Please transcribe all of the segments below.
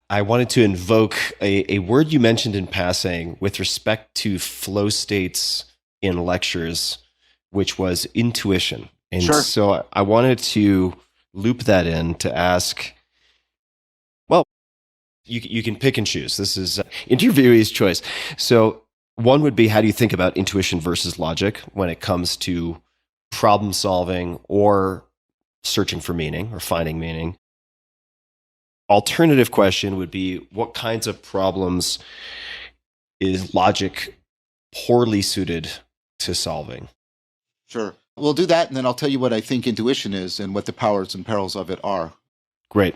I wanted to invoke a word you mentioned in passing with respect to flow states in lectures, which was intuition. And Sure. so I wanted to loop that in to ask, well, you can pick and choose. This is interviewee's choice. So one would be, how do you think about intuition versus logic when it comes to problem solving or searching for meaning or finding meaning? Alternative question would be, what kinds of problems is logic poorly suited to solving? Sure. We'll do that, and then I'll tell you what I think intuition is and what the powers and perils of it are. Great.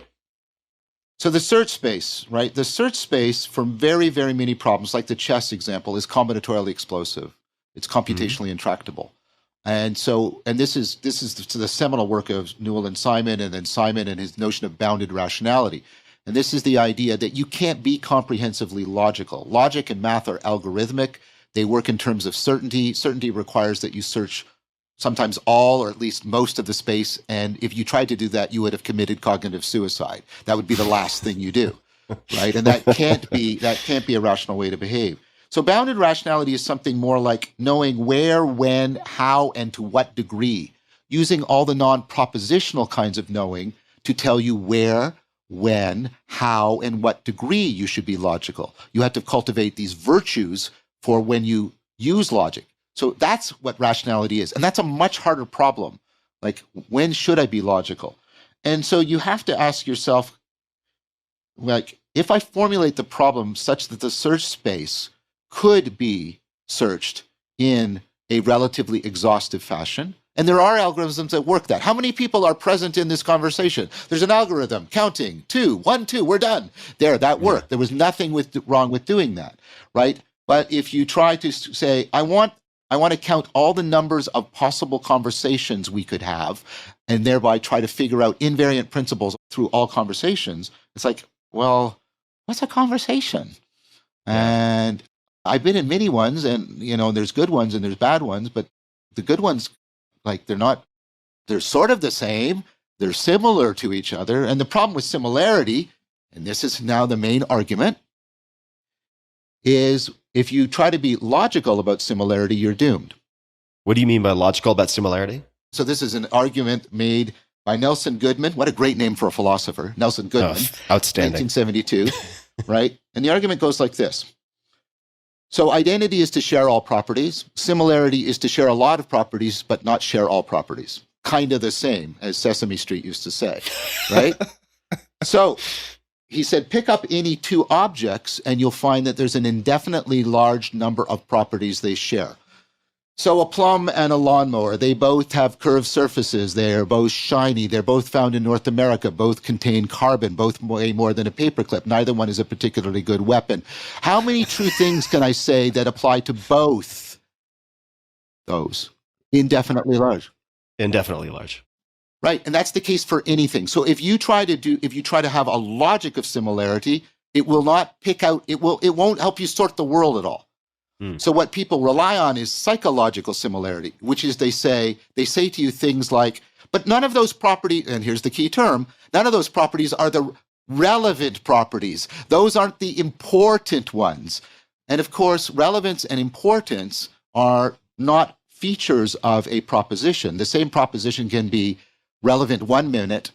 So the search space, right? The search space for very, very many problems, like the chess example, is combinatorially explosive. It's computationally intractable. And so, and this is the seminal work of Newell and Simon, and then Simon and his notion of bounded rationality. And this is the idea that you can't be comprehensively logical. Logic and math are algorithmic. They work in terms of certainty. Certainty requires that you search sometimes all or at least most of the space. And if you tried to do that, you would have committed cognitive suicide. That would be the last thing you do, right? And that can't be a rational way to behave. So bounded rationality is something more like knowing where, when, how, and to what degree, using all the non-propositional kinds of knowing to tell you where, when, how, and what degree you should be logical. You have to cultivate these virtues for when you use logic. So that's what rationality is. And that's a much harder problem. Like, when should I be logical? And so you have to ask yourself, like, if I formulate the problem such that the search space could be searched in a relatively exhaustive fashion, and there are algorithms that work that. How many people are present in this conversation? There's an algorithm counting 2, 1, 2, we're done. There, that worked. There was nothing wrong with doing that, right? But if you try to say, I want to count all the numbers of possible conversations we could have, and thereby try to figure out invariant principles through all conversations, it's like, well, what's a conversation? And I've been in many ones, and there's good ones and there's bad ones, but the good ones, like, they're sort of the same, they're similar to each other. And the problem with similarity, and this is now the main argument, is if you try to be logical about similarity, you're doomed. What do you mean by logical about similarity? So this is an argument made by Nelson Goodman. What a great name for a philosopher, Nelson Goodman. Outstanding. 1972, right? And the argument goes like this. So identity is to share all properties. Similarity is to share a lot of properties, but not share all properties. Kind of the same, as Sesame Street used to say, right? So he said, pick up any two objects and you'll find that there's an indefinitely large number of properties they share. So a plum and a lawnmower, they both have curved surfaces. They're both shiny. They're both found in North America. Both contain carbon. Both weigh more than a paperclip. Neither one is a particularly good weapon. How many true things can I say that apply to both those? Indefinitely large. Indefinitely large. Right. And that's the case for anything. So if you try to have a logic of similarity, it will not pick out, it won't help you sort the world at all. So what people rely on is psychological similarity, which is they say to you things like, but none of those properties, and here's the key term, none of those properties are the relevant properties. Those aren't the important ones. And of course, relevance and importance are not features of a proposition. The same proposition can be relevant 1 minute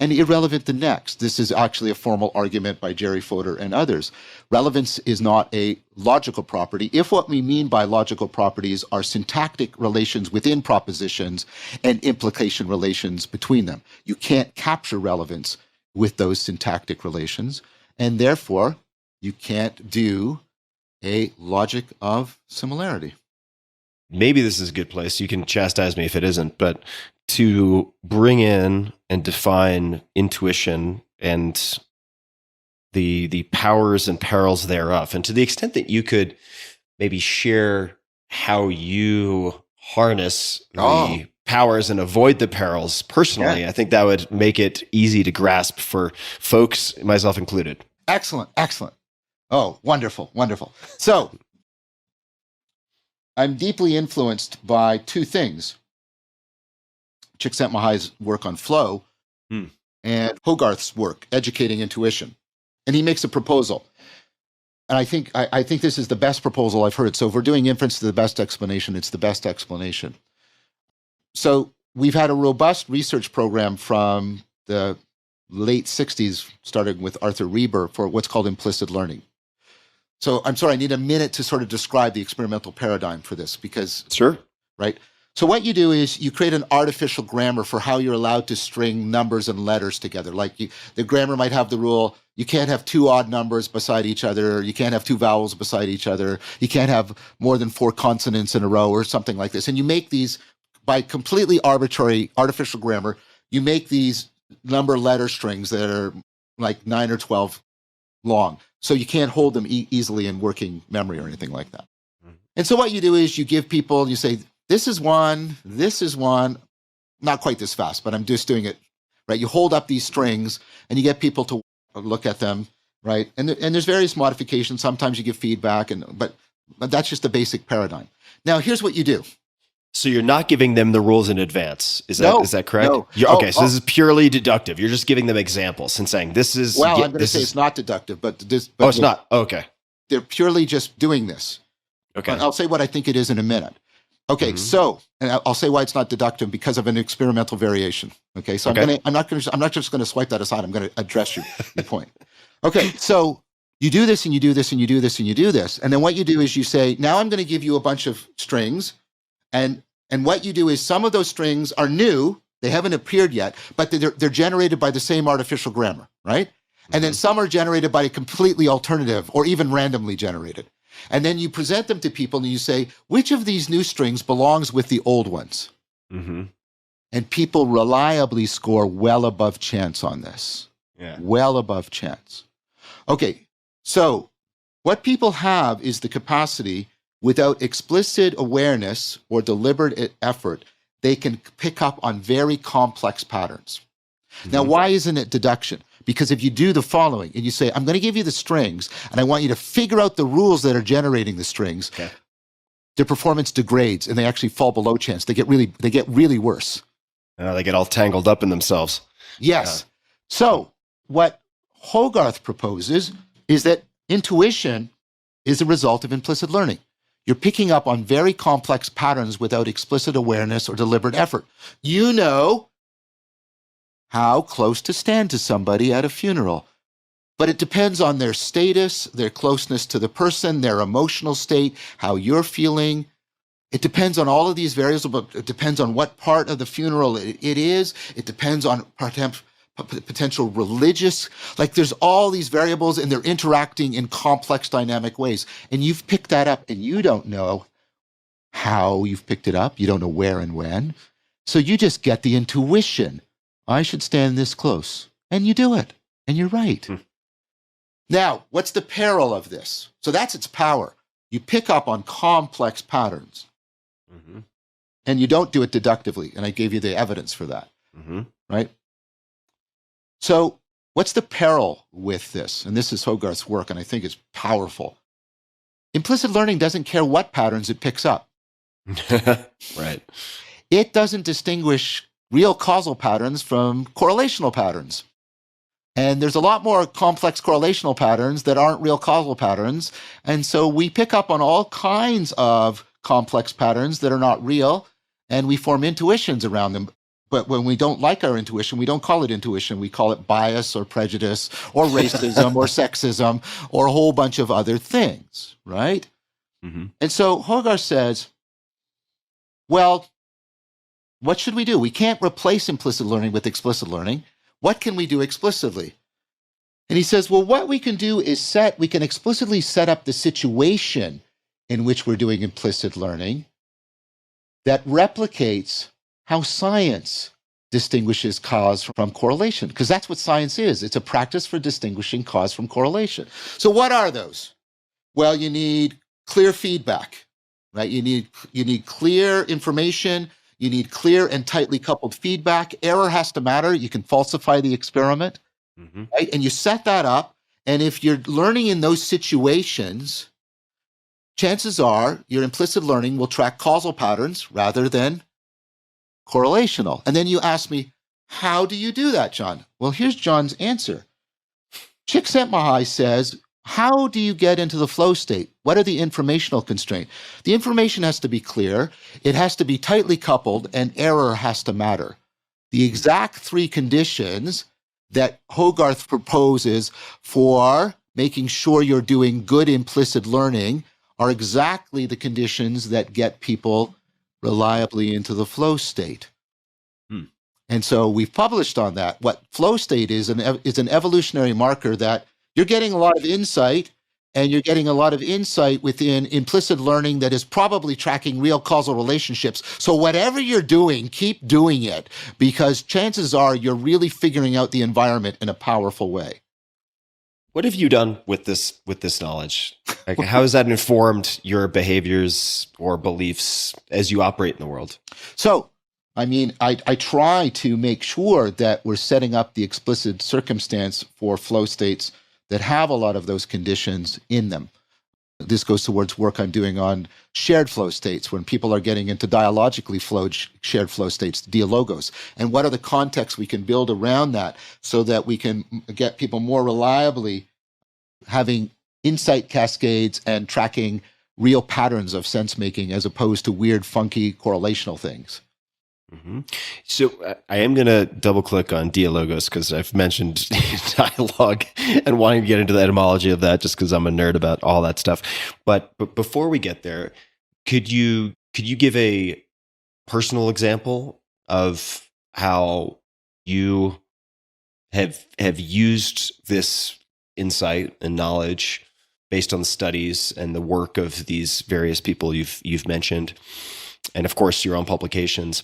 and irrelevant the next. This is actually a formal argument by Jerry Fodor and others. Relevance is not a logical property if what we mean by logical properties are syntactic relations within propositions and implication relations between them. You can't capture relevance with those syntactic relations, and therefore you can't do a logic of similarity. Maybe this is a good place. You can chastise me if it isn't, but to bring in and define intuition and the powers and perils thereof, and to the extent that you could maybe share how you harness the powers and avoid the perils personally, I think that would make it easy to grasp for folks, myself included. Excellent. Oh, wonderful. So I'm deeply influenced by two things. Csikszentmihalyi's work on flow and Hogarth's work, Educating Intuition. And he makes a proposal. And I think this is the best proposal I've heard. So if we're doing inference to the best explanation, it's the best explanation. So we've had a robust research program from the late 60s, starting with Arthur Reber, for what's called implicit learning. So I'm sorry, I need a minute to sort of describe the experimental paradigm for this because, Sure. right? So what you do is you create an artificial grammar for how you're allowed to string numbers and letters together. Like the grammar might have the rule, you can't have two odd numbers beside each other. You can't have two vowels beside each other. You can't have more than 4 consonants in a row or something like this. And you make these, by completely arbitrary artificial grammar, you make these number letter strings that are like 9 or 12 long. So you can't hold them easily in working memory or anything like that. Mm-hmm. And so what you do is you give people, you say, this is one, not quite this fast, but I'm just doing it, right? You hold up these strings and you get people to look at them, right? And there's various modifications. Sometimes you give feedback, but that's just the basic paradigm. Now, here's what you do. So you're not giving them the rules in advance. Is that correct? No. Okay, so this is purely deductive. You're just giving them examples and saying this is. Well, I'm going to say it's not deductive, but this. Oh, it's not. Okay. They're purely just doing this. Okay. I'll say what I think it is in a minute. Okay, so, and I'll say why it's not deductive because of an experimental variation. Okay, so okay. I'm not just going to swipe that aside. I'm going to address your point. Okay, so you do this and you do this and you do this and you do this, and then what you do is you say, now I'm going to give you a bunch of strings, and what you do is some of those strings are new, they haven't appeared yet, but they're generated by the same artificial grammar, right? And then some are generated by a completely alternative or even randomly generated. And then you present them to people and you say, which of these new strings belongs with the old ones? Mm-hmm. And people reliably score well above chance on this. Yeah. Well above chance. Okay, so what people have is the capacity, without explicit awareness or deliberate effort, they can pick up on very complex patterns. Mm-hmm. Now, why isn't it deduction? Because if you do the following and you say, I'm going to give you the strings and I want you to figure out the rules that are generating the strings, okay, their performance degrades and they actually fall below chance. They get really worse. They get all tangled up in themselves. Yes. So what Hogarth proposes is that intuition is a result of implicit learning. You're picking up on very complex patterns without explicit awareness or deliberate effort. You know how close to stand to somebody at a funeral. But it depends on their status, their closeness to the person, their emotional state, how you're feeling. It depends on all of these variables, but it depends on what part of the funeral it is. It depends on potential religious, like there's all these variables and they're interacting in complex dynamic ways. And you've picked that up and you don't know how you've picked it up. You don't know where and when. So you just get the intuition. I should stand this close. And you do it. And you're right. Now, what's the peril of this? So that's its power. You pick up on complex patterns. Mm-hmm. And you don't do it deductively. And I gave you the evidence for that. Mm-hmm. Right? So what's the peril with this? And this is Hogarth's work, and I think it's powerful. Implicit learning doesn't care what patterns it picks up. Right. It doesn't distinguish real causal patterns from correlational patterns. And there's a lot more complex correlational patterns that aren't real causal patterns. And so we pick up on all kinds of complex patterns that are not real, and we form intuitions around them. But when we don't like our intuition, we don't call it intuition. We call it bias or prejudice or racism or sexism or a whole bunch of other things, right? Mm-hmm. And so Hogarth says, well, what should we do? We can't replace implicit learning with explicit learning. What can we do explicitly? And he says, well, what we can do is we can explicitly set up the situation in which we're doing implicit learning that replicates how science distinguishes cause from correlation, because that's what science is. It's a practice for distinguishing cause from correlation. So what are those? Well, you need clear feedback, right? You need clear information. You need clear and tightly coupled feedback. Error has to matter. You can falsify the experiment, mm-hmm. right? And you set that up. And if you're learning in those situations, chances are your implicit learning will track causal patterns rather than correlational. And then you ask me, how do you do that, John? Well, here's John's answer. Csikszentmihalyi says, how do you get into the flow state? What are the informational constraints? The information has to be clear, it has to be tightly coupled, and error has to matter. The exact three conditions that Hogarth proposes for making sure you're doing good implicit learning are exactly the conditions that get people reliably into the flow state. And so we've published on that. What flow state is an evolutionary marker that you're getting a lot of insight, and you're getting a lot of insight within implicit learning that is probably tracking real causal relationships. So whatever you're doing, keep doing it, because chances are you're really figuring out the environment in a powerful way. What have you done with this knowledge? Like, how has that informed your behaviors or beliefs as you operate in the world? So, I mean, I try to make sure that we're setting up the explicit circumstance for flow states that have a lot of those conditions in them. This goes towards work I'm doing on shared flow states, when people are getting into dialogically flowed shared flow states, dialogos. And what are the contexts we can build around that so that we can get people more reliably having insight cascades and tracking real patterns of sense making as opposed to weird, funky correlational things. Mm-hmm. So I am going to double click on dialogos because I've mentioned dialogue and wanting to get into the etymology of that just because I'm a nerd about all that stuff. But before we get there, could you give a personal example of how you have used this insight and knowledge based on the studies and the work of these various people you've mentioned, and of course your own publications?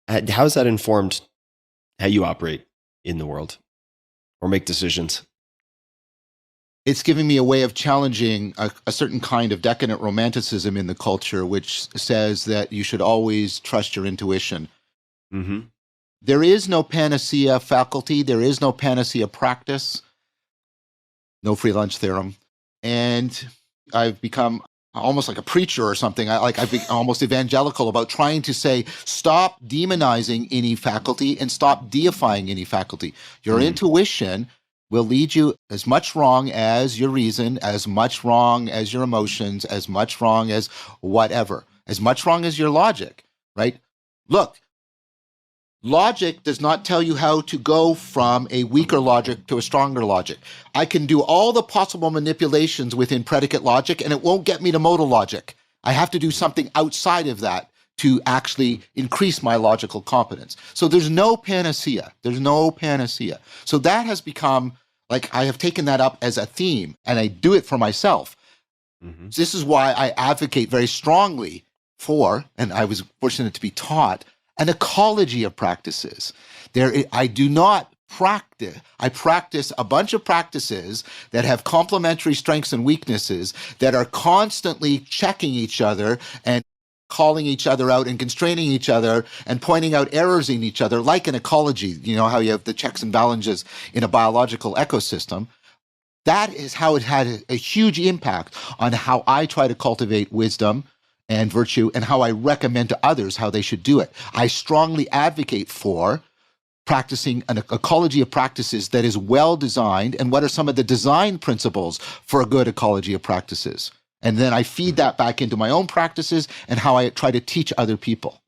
How has that informed how you operate in the world or make decisions? It's giving me a way of challenging a certain kind of decadent romanticism in the culture, which says that you should always trust your intuition. Mm-hmm. There is no panacea faculty. There is no panacea practice. No free lunch theorem. And I've become almost like a preacher or something. I've been almost evangelical about trying to say, stop demonizing any faculty and stop deifying any faculty. Your intuition will lead you as much wrong as your reason, as much wrong as your emotions, as much wrong as whatever, as much wrong as your logic, right? Look, logic does not tell you how to go from a weaker logic to a stronger logic. I can do all the possible manipulations within predicate logic, and it won't get me to modal logic. I have to do something outside of that to actually increase my logical competence. So there's no panacea. There's no panacea. So that has become, like, I have taken that up as a theme, and I do it for myself. Mm-hmm. This is why I advocate very strongly for, and I was fortunate to be taught, an ecology of practices. I do not practice. I practice a bunch of practices that have complementary strengths and weaknesses that are constantly checking each other and calling each other out and constraining each other and pointing out errors in each other, like an ecology. You know how you have the checks and balances in a biological ecosystem. That is how it had a huge impact on how I try to cultivate wisdom and virtue, and how I recommend to others how they should do it. I strongly advocate for practicing an ecology of practices that is well designed, and what are some of the design principles for a good ecology of practices. And then I feed that back into my own practices and how I try to teach other people.